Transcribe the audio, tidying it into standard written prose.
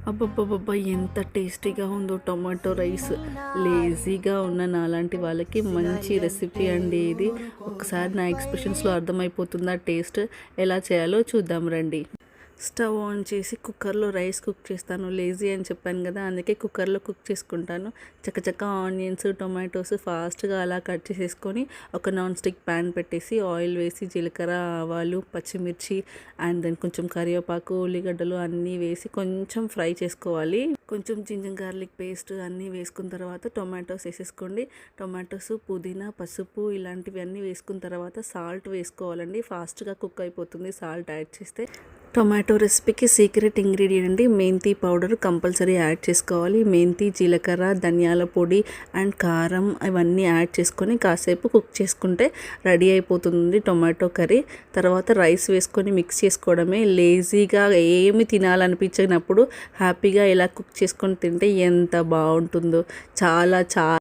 అబ్బబ్బబ్బబ్బా! ఎంత టేస్టీగా ఉందో టొమాటో రైస్. లేజీగా ఉన్న నాలాంటి వాళ్ళకి మంచి రెసిపీ అండి ఇది. ఒకసారి నా ఎక్స్‌ప్రెషన్స్‌లో అర్థమైపోతుందా టేస్ట్? ఎలా చేయాలో చూద్దాం రండి. స్టవ్ ఆన్ చేసి కుక్కర్లో రైస్ కుక్ చేస్తాను. లేజీ అని చెప్పాను కదా! అందుకే కుక్కర్లో కుక్ చేసుకుంటాను. చకచక ఆనియన్స్, టొమాటోస్ ఫాస్ట్‌గా అలా కట్ చేసేసుకొని ఒక నాన్ స్టిక్ ప్యాన్ పెట్టేసి ఆయిల్ వేసి జీలకర్ర, ఆవాలు, పచ్చిమిర్చి అండ్ దెన్ కొంచెం కరివేపాకు, ఉల్లిగడ్డలు అన్నీ వేసి కొంచెం ఫ్రై చేసుకోవాలి. కొంచెం జింజర్ గార్లిక్ పేస్ట్ అన్నీ వేసుకున్న తర్వాత టొమాటోస్ వేసేసుకోండి. టొమాటోస్, పుదీనా, పసుపు ఇలాంటివి అన్నీ వేసుకున్న తర్వాత సాల్ట్ వేసుకోవాలండి. ఫాస్ట్‌గా కుక్ అయిపోతుంది సాల్ట్ యాడ్ చేస్తే. టొమాటో రెసిపీకి సీక్రెట్ ఇంగ్రీడియంట్ అండి మెంతి పౌడర్ కంపల్సరీ యాడ్ చేసుకోవాలి. మెంతి, జీలకర్ర, ధనియాల పొడి అండ్ కారం ఇవన్నీ యాడ్ చేసుకొని కాసేపు కుక్ చేసుకుంటే రెడీ అయిపోతుంది టొమాటో కర్రీ. తర్వాత రైస్ వేసుకొని మిక్స్ చేసుకోవడమే. లేజీగా ఏమి తినాలనిపించినప్పుడు హ్యాపీగా ఇలా కుక్ చేసుకొని తింటే ఎంత బాగుంటుందో. చాలా